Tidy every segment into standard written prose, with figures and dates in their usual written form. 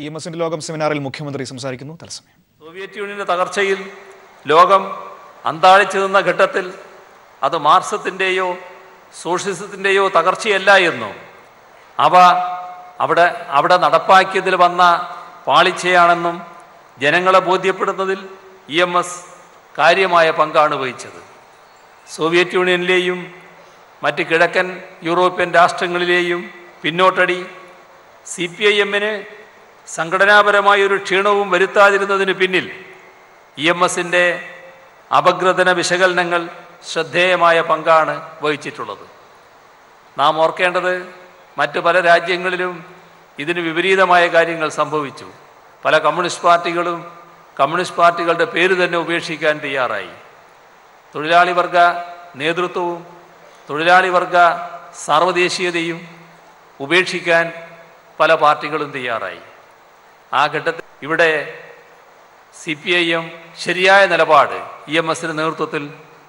EMSന്റെ ലോകം സെമിനാറിൽ മുഖ്യമന്ത്രി സംസാരിക്കുന്നു. തത്സമയം. സോവിയറ്റ് യൂണിയന്റെ തകർച്ചയിൽ ലോകം അന്താളിച്ചു നിന്ന ഘട്ടത്തിൽ അത് മാർക്സിസത്തിൻ്റെയോ സോഷ്യലിസത്തിൻ്റെയോ തകർച്ചയല്ല എന്നും അവ അവിടെ നടപ്പാക്കിയതിൽ വന്ന പാളിച്ചയാണെന്നും ജനങ്ങളെ ബോധ്യപ്പെടുന്നതിൽ EMS കാര്യമായ പങ്കാണ് വഹിച്ചത്. സോവിയറ്റ് യൂണിയനിലെയും മറ്റ് കിഴക്കൻ യൂറോപ്യൻ രാഷ്ട്രങ്ങളിലെയും പിന്നോട്ടടി CPIMന് സംഘടനാപരമായൊരു ക്ഷീണവും വരുത്താതിരുന്നതിന് പിന്നിൽ EMSന്റെ അപഗ്രഥന വിശകലനങ്ങൾ ശ്രദ്ധേയമായ പങ്കാണ് വഹിച്ചിട്ടുള്ളത്. നാം ഓർക്കേണ്ടത് മറ്റ് പല രാജ്യങ്ങളിലും ഇതിന് വിപരീതമായ കാര്യങ്ങൾ സംഭവിച്ചു. പല കമ്മ്യൂണിസ്റ്റ് പാർട്ടികളും കമ്മ്യൂണിസ്റ്റ് പാർട്ടികളുടെ പേര് തന്നെ ഉപേക്ഷിക്കാൻ തയ്യാറായി. തൊഴിലാളി വർഗ നേതൃത്വവും തൊഴിലാളി വർഗ സാർവദേശീയതയും ഉപേക്ഷിക്കാൻ പല പാർട്ടികളും തയ്യാറായി. ആ ഘട്ടത്തിൽ ഇവിടെ CPIM ശരിയായ നിലപാട് EMSന്റെ നേതൃത്വത്തിൽ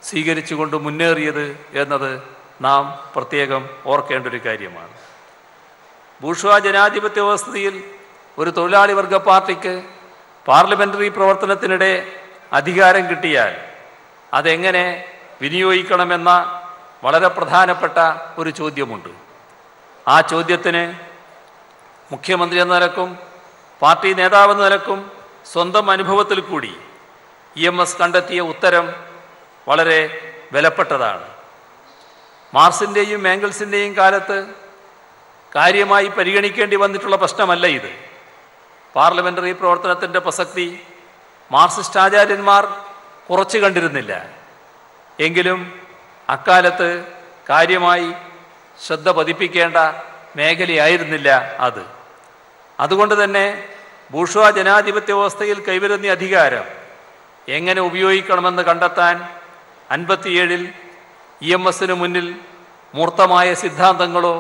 സ്വീകരിച്ചുകൊണ്ട് മുന്നേറിയത് എന്നത് നാം പ്രത്യേകം ഓർക്കേണ്ട ഒരു കാര്യമാണ്. ബൂർഷ്വാ ജനാധിപത്യ വ്യവസ്ഥയിൽ ഒരു തൊഴിലാളി വർഗ പാർട്ടിക്ക് പാർലമെൻ്ററി പ്രവർത്തനത്തിനിടെ അധികാരം കിട്ടിയാൽ അതെങ്ങനെ വിനിയോഗിക്കണമെന്ന വളരെ പ്രധാനപ്പെട്ട ഒരു ചോദ്യമുണ്ട്. ആ ചോദ്യത്തിന് മുഖ്യമന്ത്രി എന്ന നിലക്കും പാർട്ടി നേതാവെന്ന നിലക്കും സ്വന്തം അനുഭവത്തിൽ കൂടി EMS കണ്ടെത്തിയ ഉത്തരം വളരെ വിലപ്പെട്ടതാണ്. മാർക്സിൻ്റെയും ഏംഗൽസിൻ്റെയും കാലത്ത് കാര്യമായി പരിഗണിക്കേണ്ടി വന്നിട്ടുള്ള പ്രശ്നമല്ല ഇത്. പാർലമെൻ്ററി പ്രവർത്തനത്തിൻ്റെ പ്രസക്തി മാർക്സിസ്റ്റ് ആചാര്യന്മാർ കുറച്ച് കണ്ടിരുന്നില്ല. എങ്കിലും അക്കാലത്ത് കാര്യമായി ശ്രദ്ധ പതിപ്പിക്കേണ്ട മേഖലയായിരുന്നില്ല അത്. അതുകൊണ്ട് തന്നെ ബൂർഷ്വാ ജനാധിപത്യ വ്യവസ്ഥയിൽ കൈവരുന്ന അധികാരം എങ്ങനെ ഉപയോഗിക്കണമെന്ന് കണ്ടെത്താൻ 57-ൽ EMSന് മുന്നിൽ മൂർത്തമായ സിദ്ധാന്തങ്ങളോ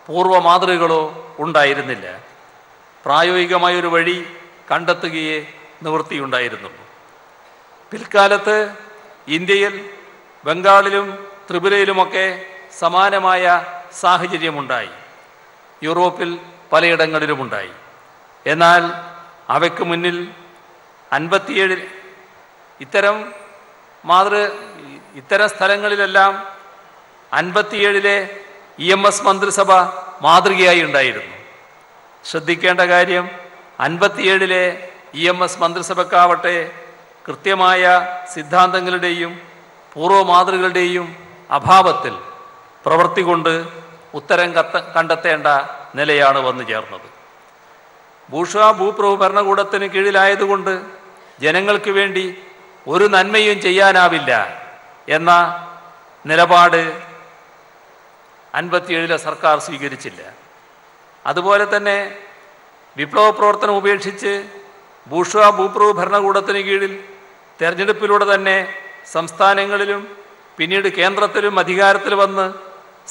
പൂർവ്വ മാതൃകകളോ ഉണ്ടായിരുന്നില്ല. പ്രായോഗികമായൊരു വഴി കണ്ടെത്തുകയേ നിവൃത്തിയുണ്ടായിരുന്നുള്ളൂ. പിൽക്കാലത്ത് ഇന്ത്യയിൽ ബംഗാളിലും ത്രിപുരയിലുമൊക്കെ സമാനമായ സാഹചര്യമുണ്ടായി. യൂറോപ്പിൽ പലയിടങ്ങളിലുമുണ്ടായി. എന്നാൽ അവയ്ക്ക് മുന്നിൽ 57-ൽ ഇത്തരം സ്ഥലങ്ങളിലെല്ലാം 57-ലെ EMS മന്ത്രിസഭ മാതൃകയായി ഉണ്ടായിരുന്നു. ശ്രദ്ധിക്കേണ്ട കാര്യം 57-ലെ EMS മന്ത്രിസഭക്കാവട്ടെ കൃത്യമായ സിദ്ധാന്തങ്ങളുടെയും പൂർവ്വ മാതൃകളുടെയും അഭാവത്തിൽ പ്രവൃത്തി കൊണ്ട് ഉത്തരം കണ്ടെത്തേണ്ട നിലയാണ് വന്നു ചേർന്നത്. ബൂർഷ്വാ ഭൂപ്രഭു ഭരണകൂടത്തിന് കീഴിലായതുകൊണ്ട് ജനങ്ങൾക്ക് വേണ്ടി ഒരു നന്മയും ചെയ്യാനാവില്ല എന്ന നിലപാട് 57-ലെ സർക്കാർ സ്വീകരിച്ചില്ല. അതുപോലെ തന്നെ വിപ്ലവ പ്രവർത്തനം ഉപേക്ഷിച്ച് ബൂർഷ്വാ ഭൂപ്രഭു ഭരണകൂടത്തിന് കീഴിൽ തെരഞ്ഞെടുപ്പിലൂടെ തന്നെ സംസ്ഥാനങ്ങളിലും പിന്നീട് കേന്ദ്രത്തിലും അധികാരത്തിൽ വന്ന്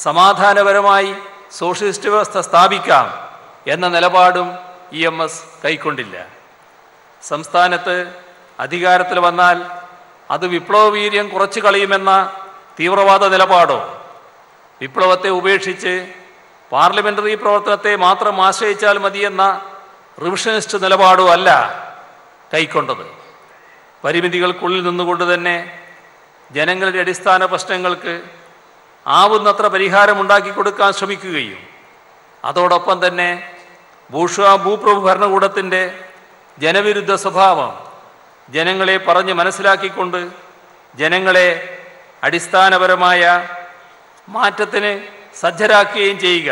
സമാധാനപരമായി സോഷ്യലിസ്റ്റ് വ്യവസ്ഥ സ്ഥാപിക്കാം എന്ന നിലപാടും EMS കൈക്കൊണ്ടില്ല. സംസ്ഥാനത്ത് അധികാരത്തിൽ വന്നാൽ അത് വിപ്ലവ വീര്യം കുറച്ചു കളയുമെന്ന തീവ്രവാദ നിലപാടോ വിപ്ലവത്തെ ഉപേക്ഷിച്ച് പാർലമെൻ്ററി പ്രവർത്തനത്തെ മാത്രം ആശ്രയിച്ചാൽ മതിയെന്ന റിവിഷനിസ്റ്റ് നിലപാടോ അല്ല കൈക്കൊണ്ടത്. പരിമിതികൾക്കുള്ളിൽ നിന്നുകൊണ്ട് തന്നെ ജനങ്ങളുടെ അടിസ്ഥാന പ്രശ്നങ്ങൾക്ക് ആവുന്നത്ര പരിഹാരമുണ്ടാക്കി കൊടുക്കാൻ ശ്രമിക്കുകയും അതോടൊപ്പം തന്നെ ബൂർഷ്വാ ഭൂപ്രഭു ഭരണകൂടത്തിൻ്റെ ജനവിരുദ്ധ സ്വഭാവം ജനങ്ങളെ പറഞ്ഞ് മനസ്സിലാക്കിക്കൊണ്ട് ജനങ്ങളെ അടിസ്ഥാനപരമായ മാറ്റത്തിന് സജ്ജരാക്കുകയും ചെയ്യുക,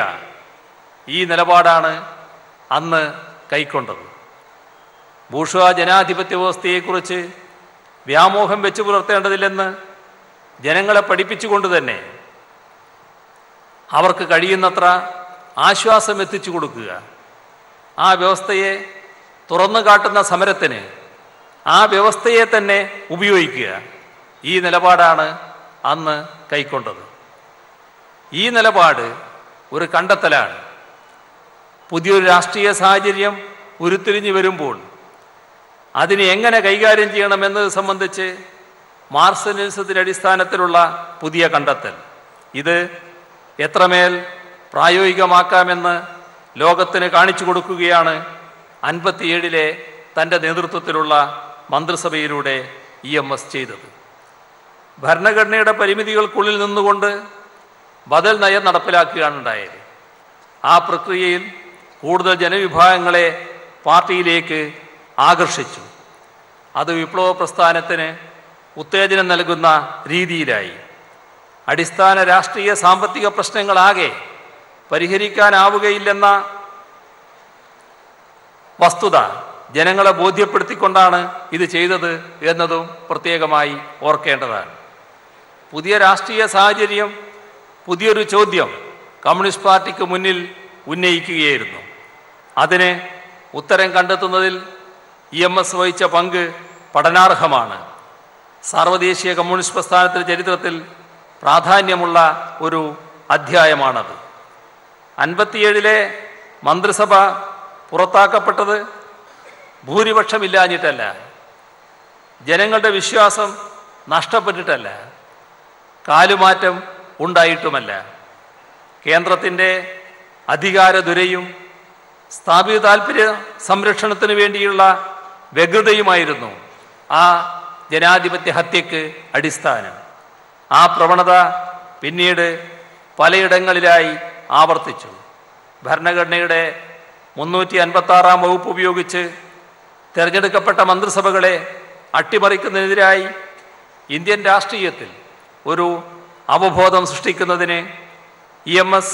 ഈ നിലപാടാണ് അന്ന് കൈക്കൊണ്ടത്. ബൂർഷ്വാ ജനാധിപത്യ വ്യവസ്ഥയെക്കുറിച്ച് വ്യാമോഹം വെച്ച് പുലർത്തേണ്ടതില്ലെന്ന് ജനങ്ങളെ പഠിപ്പിച്ചുകൊണ്ട് തന്നെ അവർക്ക് കഴിയുന്നത്ര ആശ്വാസം എത്തിച്ചു കൊടുക്കുക, ആ വ്യവസ്ഥയെ തുറന്നു കാട്ടുന്ന സമരത്തിന് ആ വ്യവസ്ഥയെ തന്നെ ഉപയോഗിക്കുക, ഈ നിലപാടാണ് അന്ന് കൈക്കൊണ്ടത്. ഈ നിലപാട് ഒരു കണ്ടെത്തലാണ്. പുതിയൊരു രാഷ്ട്രീയ സാഹചര്യം ഉരുത്തിരിഞ്ഞു വരുമ്പോൾ അതിനെ എങ്ങനെ കൈകാര്യം ചെയ്യണമെന്നത് സംബന്ധിച്ച് മാർക്സിസത്തിന്റെ അടിസ്ഥാനത്തിലുള്ള പുതിയ കണ്ടെത്തൽ, ഇത് എത്രമേൽ പ്രായോഗികമാക്കാമെന്ന് ലോകത്തിന് കാണിച്ചു കൊടുക്കുകയാണ് 57 തൻ്റെ നേതൃത്വത്തിലുള്ള മന്ത്രിസഭയിലൂടെ EMS ചെയ്തത്. ഭരണഘടനയുടെ പരിമിതികൾക്കുള്ളിൽ നിന്നുകൊണ്ട് ബദൽ നയം നടപ്പിലാക്കുകയാണ് ഉണ്ടായത്. ആ പ്രക്രിയയിൽ കൂടുതൽ ജനവിഭാഗങ്ങളെ പാർട്ടിയിലേക്ക് ആകർഷിച്ചു. അത് വിപ്ലവ പ്രസ്ഥാനത്തിന് ഉത്തേജനം നൽകുന്ന രീതിയിലായി. അടിസ്ഥാന രാഷ്ട്രീയ സാമ്പത്തിക പ്രശ്നങ്ങളാകെ പരിഹരിക്കാനാവുകയില്ലെന്ന വസ്തുത ജനങ്ങളെ ബോധ്യപ്പെടുത്തിക്കൊണ്ടാണ് ഇത് ചെയ്തത് എന്നതും പ്രത്യേകമായി ഓർക്കേണ്ടതാണ്. പുതിയ രാഷ്ട്രീയ സാഹചര്യം പുതിയൊരു ചോദ്യം കമ്മ്യൂണിസ്റ്റ് പാർട്ടിക്ക് മുന്നിൽ ഉന്നയിക്കുകയായിരുന്നു. അതിന് ഉത്തരം കണ്ടെത്തുന്നതിൽ EMS വഹിച്ച പങ്ക് പഠനാർഹമാണ്. സാർവദേശീയ കമ്മ്യൂണിസ്റ്റ് പ്രസ്ഥാനത്തിൻ്റെ ചരിത്രത്തിൽ പ്രാധാന്യമുള്ള ഒരു അധ്യായമാണത്. 57 മന്ത്രിസഭ പുറത്താക്കപ്പെട്ടത് ഭൂരിപക്ഷമില്ലാഞ്ഞിട്ടല്ല, ജനങ്ങളുടെ വിശ്വാസം നഷ്ടപ്പെട്ടിട്ടല്ല, കാലുമാറ്റം ഉണ്ടായിട്ടുമല്ല. കേന്ദ്രത്തിൻ്റെ അധികാരദുരയും സ്ഥാപിത താൽപര്യ സംരക്ഷണത്തിന് വേണ്ടിയുള്ള വ്യഗ്രതയുമായിരുന്നു ആ ജനാധിപത്യ ഹത്യക്ക് അടിസ്ഥാനം. ആ പ്രവണത പിന്നീട് പലയിടങ്ങളിലായി ആവർത്തിച്ചു. ഭരണഘടനയുടെ 356 വകുപ്പ് ഉപയോഗിച്ച് തിരഞ്ഞെടുക്കപ്പെട്ട മന്ത്രിസഭകളെ അട്ടിമറിക്കുന്നതിനെതിരായി ഇന്ത്യൻ രാഷ്ട്രീയത്തിൽ ഒരു അവബോധം സൃഷ്ടിക്കുന്നതിന് EMS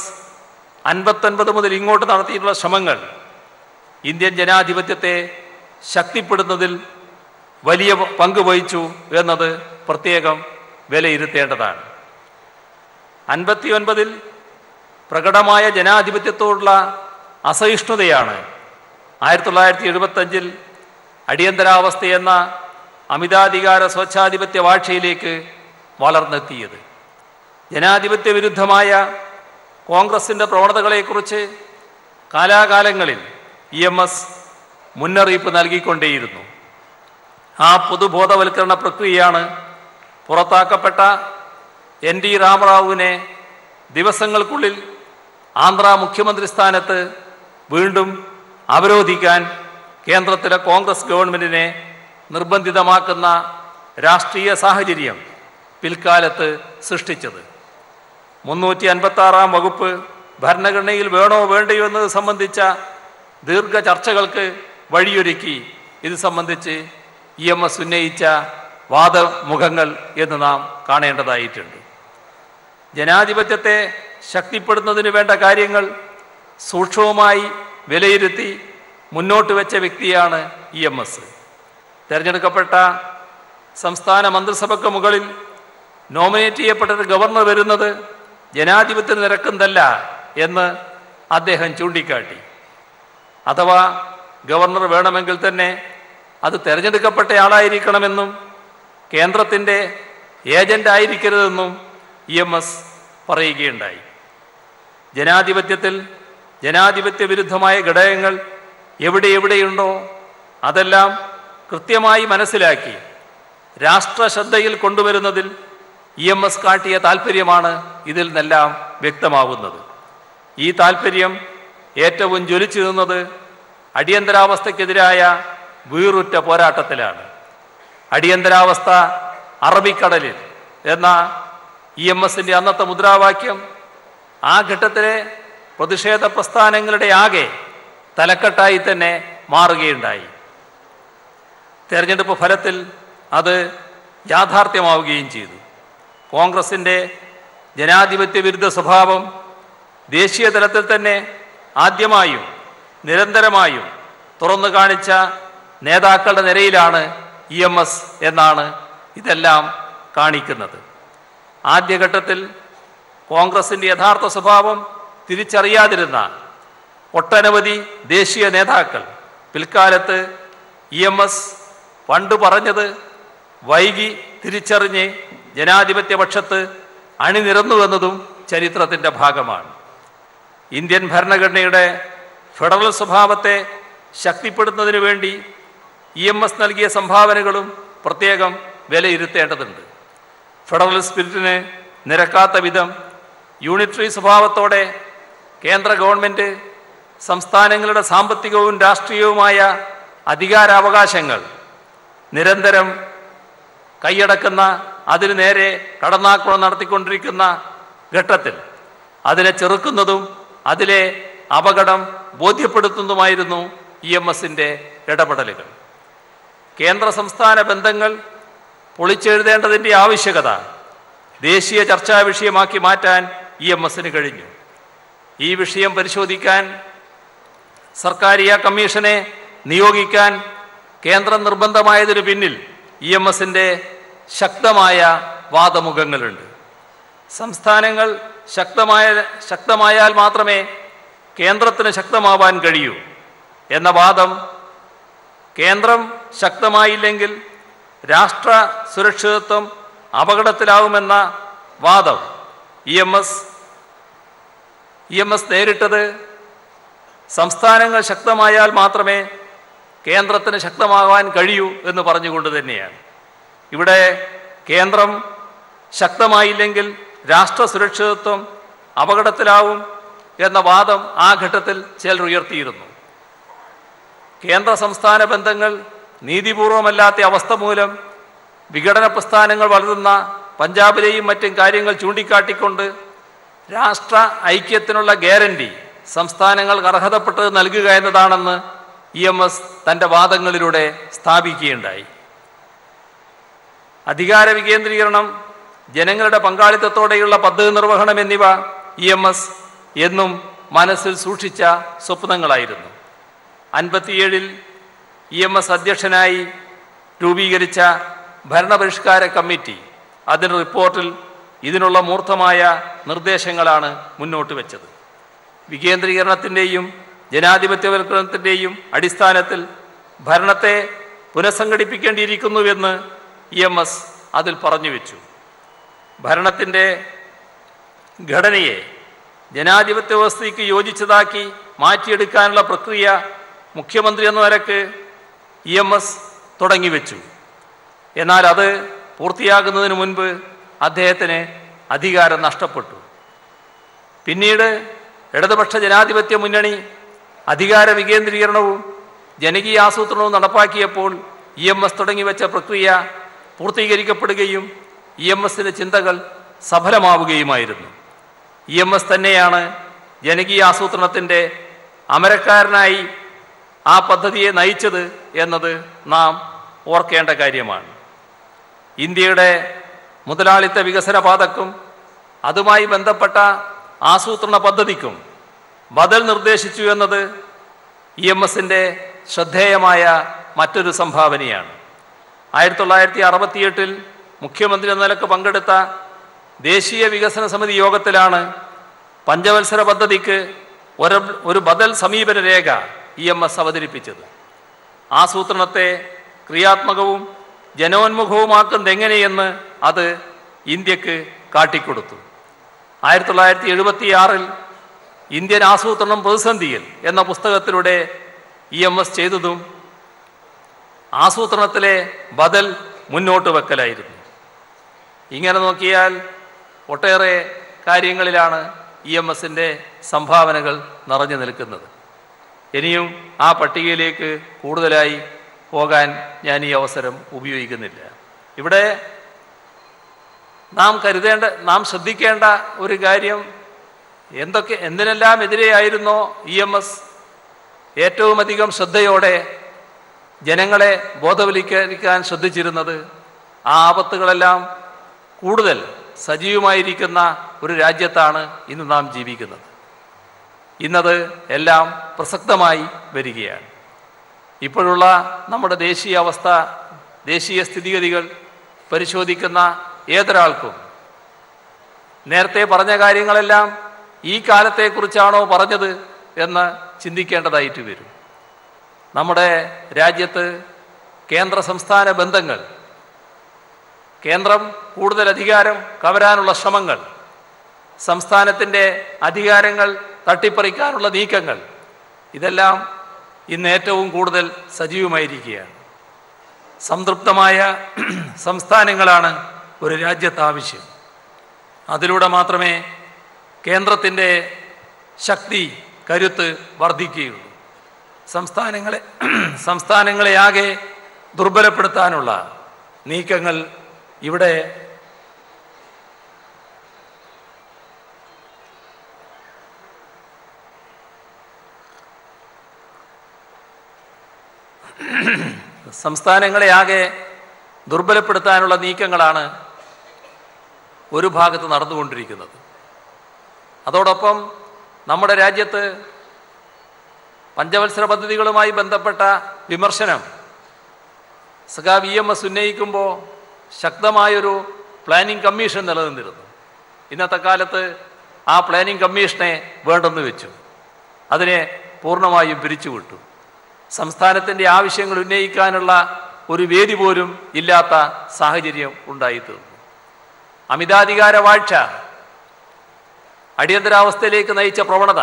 59 മുതൽ ഇങ്ങോട്ട് നടത്തിയിട്ടുള്ള ശ്രമങ്ങൾ ഇന്ത്യൻ ജനാധിപത്യത്തെ ശക്തിപ്പെടുത്തുന്നതിൽ വലിയ പങ്ക് വഹിച്ചു എന്നത് പ്രത്യേകം വിലയിരുത്തേണ്ടതാണ്. 59 പ്രകടമായ ജനാധിപത്യത്തോടുള്ള അസഹിഷ്ണുതയാണ് 1975 അടിയന്തരാവസ്ഥയെന്ന അമിതാധികാര സ്വച്ഛാധിപത്യ വാഴ്ചയിലേക്ക് വളർന്നെത്തിയത്. ജനാധിപത്യ വിരുദ്ധമായ കോൺഗ്രസിൻ്റെ പ്രവണതകളെക്കുറിച്ച് കാലാകാലങ്ങളിൽ EMS മുന്നറിയിപ്പ് നൽകിക്കൊണ്ടേയിരുന്നു. ആ പൊതുബോധവൽക്കരണ പ്രക്രിയയാണ് പുറത്താക്കപ്പെട്ട NT രാമറാവുവിനെ ദിവസങ്ങൾക്കുള്ളിൽ ആന്ധ്ര മുഖ്യമന്ത്രി സ്ഥാനത്ത് വീണ്ടും അവരോധിക്കാൻ കേന്ദ്രത്തിലെ കോൺഗ്രസ് ഗവൺമെൻറ്റിനെ നിർബന്ധിതമാക്കുന്ന രാഷ്ട്രീയ സാഹചര്യം പിൽക്കാലത്ത് സൃഷ്ടിച്ചത്. 356 വകുപ്പ് ഭരണഘടനയിൽ വേണോ വേണ്ടയോ എന്നത് സംബന്ധിച്ച ദീർഘ ചർച്ചകൾക്ക് വഴിയൊരുക്കി. ഇത് സംബന്ധിച്ച് EMS ഉന്നയിച്ച വാദമുഖങ്ങൾ എന്ന് നാം കാണേണ്ടതായിട്ടുണ്ട്. ജനാധിപത്യത്തെ ശക്തിപ്പെടുത്തുന്നതിന് വേണ്ട കാര്യങ്ങൾ സൂക്ഷ്മമായി വിലയിരുത്തി മുന്നോട്ട് വെച്ച വ്യക്തിയാണ് EMS. തിരഞ്ഞെടുക്കപ്പെട്ട സംസ്ഥാന മന്ത്രിസഭയ്ക്ക് മുകളിൽ നോമിനേറ്റ് ചെയ്യപ്പെട്ട ഗവർണർ വരുന്നത് ജനാധിപത്യത്തിന് നിരക്കുന്നതല്ല എന്ന് അദ്ദേഹം ചൂണ്ടിക്കാട്ടി. അഥവാ ഗവർണർ വേണമെങ്കിൽ തന്നെ അത് തിരഞ്ഞെടുക്കപ്പെട്ട ആളായിരിക്കണമെന്നും കേന്ദ്രത്തിൻ്റെ ഏജൻ്റ് ആയിരിക്കരുതെന്നും EMS പറയുകയുണ്ടായി. ജനാധിപത്യത്തിൽ ജനാധിപത്യ വിരുദ്ധമായ ഘടകങ്ങൾ എവിടെയുണ്ടോ അതെല്ലാം കൃത്യമായി മനസ്സിലാക്കി രാഷ്ട്രശ്രദ്ധയിൽ കൊണ്ടുവരുന്നതിൽ EMS കാട്ടിയ താൽപ്പര്യമാണ് ഇതിൽ നിന്നെല്ലാം വ്യക്തമാവുന്നത്. ഈ താൽപ്പര്യം ഏറ്റവും ജ്വലിച്ചു നിന്നത് അടിയന്തരാവസ്ഥയ്ക്കെതിരായ വീറുറ്റ പോരാട്ടത്തിലാണ്. അടിയന്തരാവസ്ഥ അറബിക്കടലിൽ എന്ന EMSൻ്റെ അന്നത്തെ മുദ്രാവാക്യം ആ ഘട്ടത്തിലെ പ്രതിഷേധ പ്രസ്ഥാനങ്ങളുടെ ആകെ തലക്കെട്ടായി തന്നെ മാറുകയുണ്ടായി. തെരഞ്ഞെടുപ്പ് ഫലത്തിൽ അത് യാഥാർത്ഥ്യമാവുകയും ചെയ്തു. കോൺഗ്രസിൻ്റെ ജനാധിപത്യ വിരുദ്ധ സ്വഭാവം ദേശീയ തലത്തിൽ തന്നെ ആദ്യമായും നിരന്തരമായും തുറന്നു കാണിച്ച നേതാക്കളുടെ നിരയിലാണ് EMS എന്നാണ് ഇതെല്ലാം കാണിക്കുന്നത്. ആദ്യഘട്ടത്തിൽ കോൺഗ്രസിൻ്റെ യഥാർത്ഥ സ്വഭാവം തിരിച്ചറിയാതിരുന്ന ഒട്ടനവധി ദേശീയ നേതാക്കൾ പിൽക്കാലത്ത് EMS പണ്ട് പറഞ്ഞത് വൈകി തിരിച്ചറിഞ്ഞ് ജനാധിപത്യ പക്ഷത്ത് അണിനിരന്നുവെന്നതും ചരിത്രത്തിൻ്റെ ഭാഗമാണ്. ഇന്ത്യൻ ഭരണഘടനയുടെ ഫെഡറൽ സ്വഭാവത്തെ ശക്തിപ്പെടുത്തുന്നതിനു വേണ്ടി EMS നൽകിയ സംഭാവനകളും പ്രത്യേകം വിലയിരുത്തേണ്ടതുണ്ട്. ഫെഡറൽ സ്പിരിറ്റിന് നിരക്കാത്ത വിധം യൂണിറ്ററി സ്വഭാവത്തോടെ കേന്ദ്ര ഗവൺമെൻറ് സംസ്ഥാനങ്ങളുടെ സാമ്പത്തികവും രാഷ്ട്രീയവുമായ അധികാരാവകാശങ്ങൾ നിരന്തരം കൈയടക്കുന്ന, അതിനു നേരെ കടന്നാക്രമണം നടത്തിക്കൊണ്ടിരിക്കുന്ന ഘട്ടത്തിൽ അതിനെ ചെറുക്കുന്നതും അതിലെ അപകടം ബോധ്യപ്പെടുത്തുന്നതുമായിരുന്നു EMSന്റെ ഇടപെടലുകൾ. കേന്ദ്ര സംസ്ഥാന ബന്ധങ്ങൾ പൊളിച്ചെഴുതേണ്ടതിൻ്റെ ആവശ്യകത ദേശീയ ചർച്ചാ വിഷയമാക്കി മാറ്റാൻ EMSന് കഴിഞ്ഞു. ഈ വിഷയം പരിശോധിക്കാൻ സർക്കാരിയ കമ്മീഷനെ നിയോഗിക്കാൻ കേന്ദ്രം നിർബന്ധമായതിനു പിന്നിൽ EMSന്റെ ശക്തമായ വാദമുഖങ്ങളുണ്ട്. സംസ്ഥാനങ്ങൾ ശക്തമായാൽ മാത്രമേ കേന്ദ്രത്തിന് ശക്തമാവാൻ കഴിയൂ എന്ന വാദം, കേന്ദ്രം ശക്തമായില്ലെങ്കിൽ രാഷ്ട്ര സുരക്ഷിതത്വം അപകടത്തിലാവുമെന്ന വാദം EMS നേരിട്ടത് സംസ്ഥാനങ്ങൾ ശക്തമായാൽ മാത്രമേ കേന്ദ്രത്തിന് ശക്തമാകാൻ കഴിയൂ എന്ന് പറഞ്ഞുകൊണ്ട് തന്നെയാണ്. ഇവിടെ കേന്ദ്രം ശക്തമായില്ലെങ്കിൽ രാഷ്ട്ര സുരക്ഷിതത്വം അപകടത്തിലാവും എന്ന വാദം ആ ഘട്ടത്തിൽ ചിലർ ഉയർത്തിയിരുന്നു. കേന്ദ്ര സംസ്ഥാന ബന്ധങ്ങൾ നീതിപൂർവമല്ലാത്ത അവസ്ഥ മൂലം വിഘടന പ്രസ്ഥാനങ്ങൾ വളരുന്ന പഞ്ചാബിലെയും മറ്റും കാര്യങ്ങൾ ചൂണ്ടിക്കാട്ടിക്കൊണ്ട് രാഷ്ട്ര ഐക്യത്തിനുള്ള ഗ്യാരണ്ടി സംസ്ഥാനങ്ങൾക്ക് അർഹതപ്പെട്ടത് നൽകുക എന്നതാണെന്ന് EMS തൻ്റെ വാദങ്ങളിലൂടെ സ്ഥാപിക്കുകയുണ്ടായി. അധികാര വികേന്ദ്രീകരണം, ജനങ്ങളുടെ പങ്കാളിത്തത്തോടെയുള്ള പദ്ധതി നിർവഹണം എന്നിവ EMS എന്നും മനസ്സിൽ സൂക്ഷിച്ച സ്വപ്നങ്ങളായിരുന്നു. 57-ൽ EMS അധ്യക്ഷനായി രൂപീകരിച്ച ഭരണപരിഷ്കാര കമ്മിറ്റി അതിൻ്റെ റിപ്പോർട്ടിൽ ഇതിനുള്ള മൂർത്തമായ നിർദ്ദേശങ്ങളാണ് മുന്നോട്ട് വെച്ചത്. വികേന്ദ്രീകരണത്തിൻ്റെയും ജനാധിപത്യവൽക്കരണത്തിൻ്റെയും അടിസ്ഥാനത്തിൽ ഭരണത്തെ പുനഃസംഘടിപ്പിക്കേണ്ടിയിരിക്കുന്നുവെന്ന് EMS അതിൽ പറഞ്ഞു വെച്ചു. ഭരണത്തിൻ്റെ ഘടനയെ ജനാധിപത്യ വ്യവസ്ഥയ്ക്ക് യോജിച്ചതാക്കി മാറ്റിയെടുക്കാനുള്ള പ്രക്രിയ മുഖ്യമന്ത്രി എന്ന നിലക്ക് EMS തുടങ്ങിവെച്ചു. എന്നാൽ അത് പൂർത്തിയാകുന്നതിന് മുൻപ് അദ്ദേഹത്തിന് അധികാരം നഷ്ടപ്പെട്ടു. പിന്നീട് ഇടതുപക്ഷ ജനാധിപത്യ മുന്നണി അധികാര വികേന്ദ്രീകരണവും ജനകീയ ആസൂത്രണവും നടപ്പാക്കിയപ്പോൾ EMS തുടങ്ങിവെച്ച പ്രക്രിയ പൂർത്തീകരിക്കപ്പെടുകയും EMSന്റെ ചിന്തകൾ സഫലമാവുകയുമായിരുന്നു. EMS തന്നെയാണ് ജനകീയ ആസൂത്രണത്തിൻ്റെ അമരക്കാരനായി ആ പദ്ധതിയെ നയിച്ചത് എന്നത് നാം ഓർക്കേണ്ട കാര്യമാണ്. ഇന്ത്യയുടെ മുതലാളിത്ത വികസന പാതക്കും അതുമായി ബന്ധപ്പെട്ട ആസൂത്രണ പദ്ധതിക്കും ബദൽ നിർദ്ദേശിച്ചു എന്നത് EMSന്റെ ശ്രദ്ധേയമായ മറ്റൊരു സംഭാവനയാണ്. 1968-ൽ മുഖ്യമന്ത്രി എന്ന നിലക്ക് പങ്കെടുത്ത ദേശീയ വികസന സമിതി യോഗത്തിലാണ് പഞ്ചവത്സര പദ്ധതിക്ക് ഒരു ബദൽ സമീപന രേഖ EMS അവതരിപ്പിച്ചത്. ആസൂത്രണത്തെ ക്രിയാത്മകവും ജനോന്മുഖവുമാക്കുന്നത് എങ്ങനെയെന്ന് അത് ഇന്ത്യക്ക് കാട്ടിക്കൊടുത്തു. 1976-ൽ ഇന്ത്യൻ ആസൂത്രണം പ്രതിസന്ധിയിൽ എന്ന പുസ്തകത്തിലൂടെ EMS ചെയ്തതും ആസൂത്രണത്തിലെ ബദൽ മുന്നോട്ട് വെക്കലായിരുന്നു. ഇങ്ങനെ നോക്കിയാൽ ഒട്ടേറെ കാര്യങ്ങളിലാണ് EMSന്റെ സംഭാവനകൾ നിറഞ്ഞു നിൽക്കുന്നത്. ഇനിയും ആ പട്ടികയിലേക്ക് കൂടുതലായി പോകാൻ ഞാൻ ഈ അവസരം ഉപയോഗിക്കുന്നില്ല. ഇവിടെ നാം ശ്രദ്ധിക്കേണ്ട ഒരു കാര്യം, എന്തിനെല്ലാം എതിരെയായിരുന്നോ EMS ഏറ്റവും അധികം ശ്രദ്ധയോടെ ജനങ്ങളെ ബോധവൽക്കരിക്കാൻ ശ്രദ്ധിച്ചിരുന്നത്, ആ ആപത്തുകളെല്ലാം കൂടുതൽ സജീവമായിരിക്കുന്ന ഒരു രാജ്യത്താണ് ഇന്ന് നാം ജീവിക്കുന്നത്. ഇന്നത് എല്ലാം പ്രസക്തമായി വരികയാണ്. ഇപ്പോഴുള്ള നമ്മുടെ ദേശീയ സ്ഥിതിഗതികൾ പരിശോധിക്കുന്ന ഏതൊരാൾക്കും നേരത്തെ പറഞ്ഞ കാര്യങ്ങളെല്ലാം ഈ കാലത്തെക്കുറിച്ചാണോ പറഞ്ഞത് എന്ന് ചിന്തിക്കേണ്ടതായിട്ട് വരും. നമ്മുടെ രാജ്യത്ത് കേന്ദ്ര സംസ്ഥാന ബന്ധങ്ങൾ, കേന്ദ്രം കൂടുതൽ അധികാരം കവരാനുള്ള ശ്രമങ്ങൾ, സംസ്ഥാനത്തിൻ്റെ അധികാരങ്ങൾ തട്ടിപ്പറിക്കാനുള്ള നീക്കങ്ങൾ, ഇതെല്ലാം ഇന്ന് ഏറ്റവും കൂടുതൽ സജീവമായിരിക്കുകയാണ്. സംതൃപ്തമായ സംസ്ഥാനങ്ങളാണ് ഒരു രാജ്യത്ത് ആവശ്യം. അതിലൂടെ മാത്രമേ കേന്ദ്രത്തിൻ്റെ ശക്തി കരുത്ത് വർദ്ധിക്കുകയുള്ളൂ. സംസ്ഥാനങ്ങളെയാകെ ദുർബലപ്പെടുത്താനുള്ള നീക്കങ്ങൾ ഇവിടെ ദുർബലപ്പെടുത്താനുള്ള നീക്കങ്ങളാണ് ഒരു ഭാഗത്ത് നടന്നുകൊണ്ടിരിക്കുന്നത്. അതോടൊപ്പം നമ്മുടെ രാജ്യത്ത് പഞ്ചവത്സര പദ്ധതികളുമായി ബന്ധപ്പെട്ട വിമർശനം സഖാവ് EMS ഉന്നയിക്കുമ്പോൾ ശക്തമായൊരു പ്ലാനിംഗ് കമ്മീഷൻ നിലനിന്നിരുന്നു. ഇന്നത്തെ കാലത്ത് ആ പ്ലാനിംഗ് കമ്മീഷനെ വേണ്ടെന്ന് വെച്ചു, അതിനെ പൂർണ്ണമായും പിരിച്ചുവിട്ടു. സംസ്ഥാനത്തിൻ്റെ ആവശ്യങ്ങൾ ഉന്നയിക്കാനുള്ള ഒരു വേദി പോലും ഇല്ലാത്ത സാഹചര്യം ഉണ്ടായിത്തീർന്നു. അമിതാധികാര വാഴ്ച അടിയന്തരാവസ്ഥയിലേക്ക് നയിച്ച പ്രവണത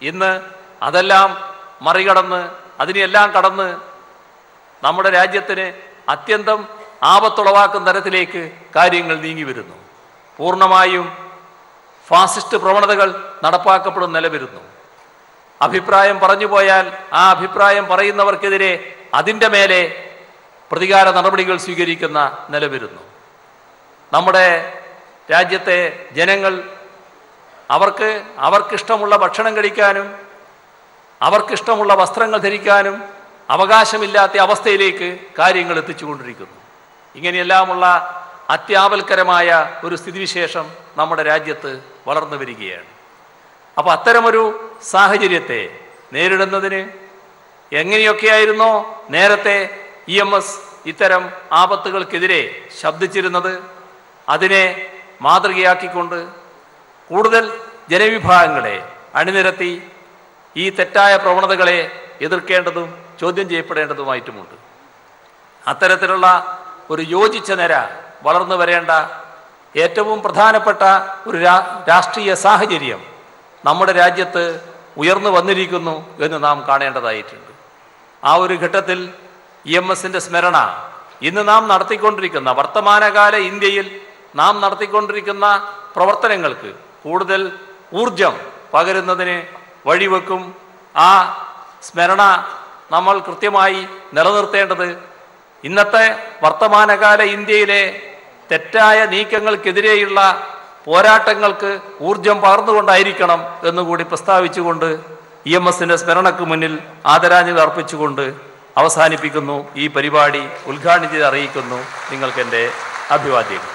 ഇന്ന് അതെല്ലാം മറികടന്ന്, അതിനെല്ലാം കടന്ന് നമ്മുടെ രാജ്യത്തിന് അത്യന്തം ആപത്തുളവാക്കുന്ന തരത്തിലേക്ക് കാര്യങ്ങൾ നീങ്ങി വരുന്നു. പൂർണ്ണമായും ഫാസിസ്റ്റ് പ്രവണതകൾ നടപ്പാക്കപ്പെടുന്ന നില വരുന്നു. അഭിപ്രായം പറഞ്ഞു പോയാൽ ആ അഭിപ്രായം പറയുന്നവർക്കെതിരെ അതിൻ്റെ മേലെ പ്രതികാര നടപടികൾ സ്വീകരിക്കുന്ന നില വരുന്നു. നമ്മുടെ രാജ്യത്തെ ജനങ്ങൾ അവർക്കിഷ്ടമുള്ള ഭക്ഷണം കഴിക്കാനും അവർക്കിഷ്ടമുള്ള വസ്ത്രങ്ങൾ ധരിക്കാനും അവകാശമില്ലാത്ത അവസ്ഥയിലേക്ക് കാര്യങ്ങൾ എത്തിച്ചുകൊണ്ടിരിക്കുന്നു. ഇങ്ങനെയെല്ലാമുള്ള അത്യാപൽക്കരമായ ഒരു സ്ഥിതിവിശേഷം നമ്മുടെ രാജ്യത്ത് വളർന്നു വരികയാണ്. അപ്പോൾ അത്തരമൊരു സാഹചര്യത്തെ നേരിടുന്നതിന് എങ്ങനെയൊക്കെയായിരുന്നോ നേരത്തെ EMS ഇത്തരം ആപത്തുകൾക്കെതിരെ ശബ്ദിച്ചിരുന്നത്, അതിനെ മാതൃകയാക്കിക്കൊണ്ട് കൂടുതൽ ജനവിഭാഗങ്ങളെ അണിനിരത്തി ഈ തെറ്റായ പ്രവണതകളെ എതിർക്കേണ്ടതും ചോദ്യം ചെയ്യപ്പെടേണ്ടതുമായിട്ടുമുണ്ട്. അത്തരത്തിലുള്ള ഒരു യോജിച്ച നിര വളർന്നു വരേണ്ട ഏറ്റവും പ്രധാനപ്പെട്ട ഒരു രാഷ്ട്രീയ സാഹചര്യം നമ്മുടെ രാജ്യത്ത് ഉയർന്നു വന്നിരിക്കുന്നു എന്ന് നാം കാണേണ്ടതായിട്ടുണ്ട്. ആ ഒരു ഘട്ടത്തിൽ EMSൻ്റെ സ്മരണ ഇന്ന് നാം നടത്തിക്കൊണ്ടിരിക്കുന്ന വർത്തമാനകാല ഇന്ത്യയിൽ നാം നടത്തിക്കൊണ്ടിരിക്കുന്ന പ്രവർത്തനങ്ങൾക്ക് കൂടുതൽ ഊർജം പകരുന്നതിന് വഴിവെക്കും. ആ സ്മരണ നമ്മൾ കൃത്യമായി നിലനിർത്തേണ്ടത് ഇന്നത്തെ വർത്തമാനകാല ഇന്ത്യയിലെ തെറ്റായ നീക്കങ്ങൾക്കെതിരെയുള്ള പോരാട്ടങ്ങൾക്ക് ഊർജം പകർന്നുകൊണ്ടായിരിക്കണം എന്നുകൂടി പ്രസ്താവിച്ചുകൊണ്ട് EMSൻ്റെ സ്മരണയ്ക്ക് മുന്നിൽ ആദരാഞ്ജലി അർപ്പിച്ചുകൊണ്ട് അവസാനിപ്പിക്കുന്നു. ഈ പരിപാടി ഉദ്ഘാടനം ചെയ്ത് അറിയിക്കുന്നു. നിങ്ങൾക്കെൻ്റെ അഭിവാദ്യങ്ങൾ.